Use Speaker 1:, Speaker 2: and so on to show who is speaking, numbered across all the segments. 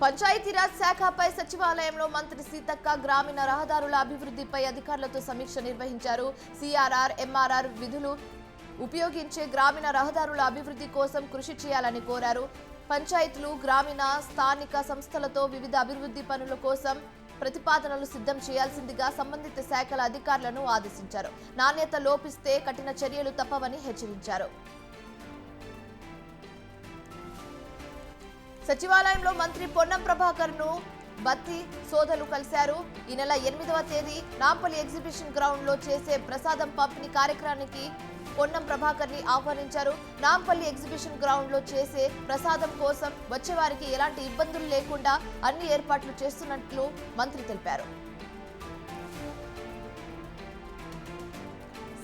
Speaker 1: పంచాయతీరాజ్ శాఖపై సచివాలయంలో మంత్రి సీతక్క గ్రామీణ రహదారుల అభివృద్ధిపై అధికారులతో సమీక్ష నిర్వహించారు. సిఆర్ఆర్, ఎంఆర్ఆర్ విధులు ఉపయోగించే గ్రామీణ రహదారుల అభివృద్ధి కోసం కృషి చేయాలని కోరారు. పంచాయతీలు, గ్రామీణ స్థానిక సంస్థలతో వివిధ అభివృద్ధి పనుల కోసం ప్రతిపాదనలు సిద్ధం చేయాల్సిందిగా సంబంధిత శాఖల అధికారులను ఆదేశించారు. నాణ్యత లోపిస్తే కఠిన చర్యలు తప్పవని హెచ్చరించారు. సచివాలయంలో మంత్రి పొన్నం ప్రభాకర్ ను బత్తి సోదరులు కలిశారు. ఈ నెల 8వ తేదీ నాంపల్లి ఎగ్జిబిషన్ గ్రౌండ్ లో చేసే ప్రసాదం పంపిణీ కార్యక్రమానికి పొన్నం ప్రభాకర్ ని ఆహ్వానించారు. నాంపల్లి ఎగ్జిబిషన్ గ్రౌండ్ లో చేసే ప్రసాదం కోసం వచ్చేవారికి ఎలాంటి ఇబ్బందులు లేకుండా అన్ని ఏర్పాట్లు చేస్తున్నట్లు మంత్రి తెలిపారు.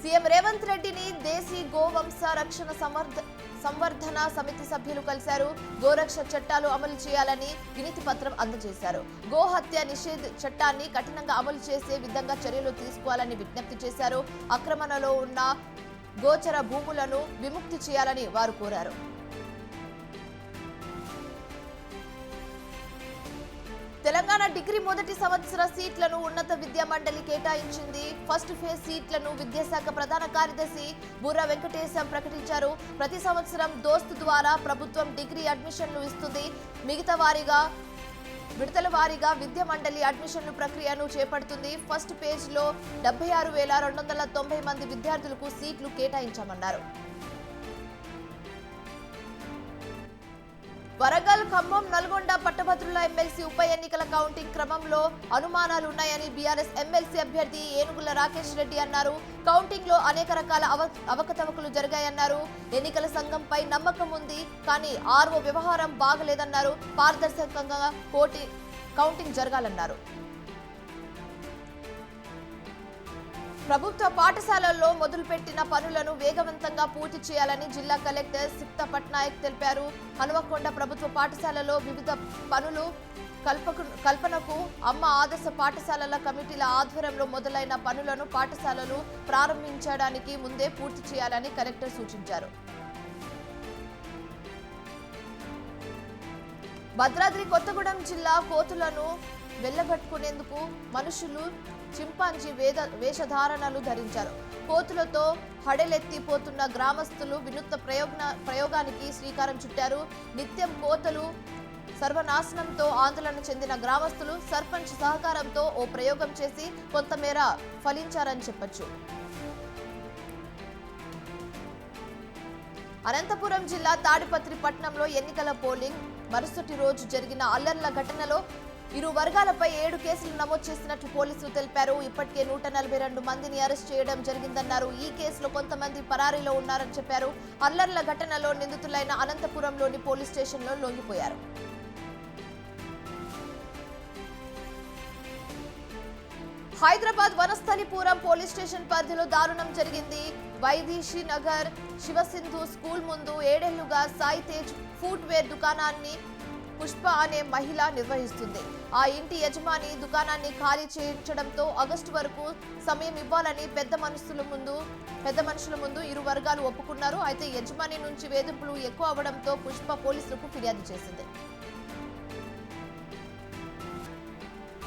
Speaker 1: సీఎం రేవంత్ రెడ్డిని దేశీ గోవంశ రక్షణ సంవర్ధన సమితి సభ్యులు కలిశారు. గోరక్ష చట్టాలు అమలు చేయాలని వినతి పత్రం అందజేశారు. గోహత్య నిషేధ చట్టాన్ని కఠినంగా అమలు చేసే విధంగా చర్యలు తీసుకోవాలని విజ్ఞప్తి చేశారు. ఆక్రమణలో ఉన్న గోచర భూములను విముక్తి చేయాలని వారు కోరారు. తెలంగాణ డిగ్రీ మొదటి సంవత్సర సీట్లను ఉన్నత విద్యా మండలి కేటాయించింది. ఫస్ట్ ఫేజ్ సీట్లను విద్యాశాఖ ప్రధాన కార్యదర్శి బుర్రా వెంకటేశం ప్రకటించారు. ప్రతి సంవత్సరం దోస్తు ద్వారా ప్రభుత్వం డిగ్రీ అడ్మిషన్లు ఇస్తుంది. విడతల వారీగా విద్యా మండలి అడ్మిషన్లు ప్రక్రియను చేపడుతుంది. ఫస్ట్ పేజ్ లో 76,290 మంది విద్యార్థులకు సీట్లు కేటాయించామన్నారు. వరంగల్, ఖమ్మం, నల్గొండ పట్టభద్రుల ఎమ్మెల్సీ ఉప ఎన్నికల కౌంటింగ్ క్రమంలో అనుమానాలున్నాయని బీఆర్ఎస్ ఎమ్మెల్సీ అభ్యర్థి ఏనుగుల రాకేష్ రెడ్డి అన్నారు. కౌంటింగ్ లో అనేక రకాల అవకతవకలు జరిగాయన్నారు. ఎన్నికల సంఘంపై నమ్మకం ఉంది, కానీ ఆర్ఓ వ్యవహారం బాగలేదన్నారు. పారదర్శకంగా కౌంటింగ్ జరగాలన్నారు. ప్రభుత్వ పాఠశాలల్లో మొదలుపెట్టిన పనులను వేగవంతంగా పూర్తి చేయాలని జిల్లా కలెక్టర్ సిక్తా పట్నాయక్ తెలిపారు. హనుమకొండ ప్రభుత్వ పాఠశాలలో వివిధ పనులు కల్పనకు అమ్మ ఆదర్శ పాఠశాలల కమిటీల ఆధ్వర్యంలో మొదలైన పనులను పాఠశాలలు ప్రారంభించడానికి ముందే పూర్తి చేయాలని కలెక్టర్ సూచించారు. భద్రాద్రి కొత్తగూడెం జిల్లా కోతులను వెళ్లగట్టుకునేందుకు మనుషులు చింపాంజీ వేషధారణలు ధరించారు. కోతులతో హడెలెత్తిపోతున్న గ్రామస్తులు వినూత్న ప్రయోగానికి శ్రీకారం చుట్టారు. నిత్యం కోతలు సర్వనాశనంతో ఆందోళన చెందిన గ్రామస్తులు సర్పంచ్ సహకారంతో ఓ ప్రయోగం చేసి కొంతమేర ఫలించారని చెప్పొచ్చు. అనంతపురం జిల్లా తాడిపత్రి పట్టణంలో ఎన్నికల పోలింగ్ మరుసటి రోజు జరిగిన అల్లర్ల ఘటనలో ఇరు వర్గాలపై 7 కేసులు నమోదు చేసినట్లు పోలీసులు తెలిపారు. ఇప్పటికే 142 మందిని అరెస్ట్ చేయడం జరిగిందన్నారు. ఈ కేసులో కొంతమంది పరారీలో ఉన్నారని చెప్పారు. అల్లర్ల ఘటనలో నిందితులైన అనంతపురంలోని పోలీస్ స్టేషన్లో లొంగిపోయారు. హైదరాబాద్ వనస్థలిపురం పోలీస్ స్టేషన్ పరిధిలో దారుణం జరిగింది. వైదేశీ నగర్ శివసింధు స్కూల్ ముందు 7 ఏళ్లుగా సాయి తేజ్ ఫుట్వేర్ దుకాణాన్ని పుష్ప అనే మహిళ నిర్వహిస్తుంది. ఆ ఇంటి యజమాని దుకాణాన్ని ఖాళీ చేయించడంతో ఆగస్టు వరకు సమయం ఇవ్వాలని పెద్ద మనుషుల ముందు ఇరు వర్గాలు ఒప్పుకున్నారు. అయితే యజమాని నుంచి వేధింపులు ఎక్కువ అవడంతో పుష్ప పోలీసులకు ఫిర్యాదు చేసింది.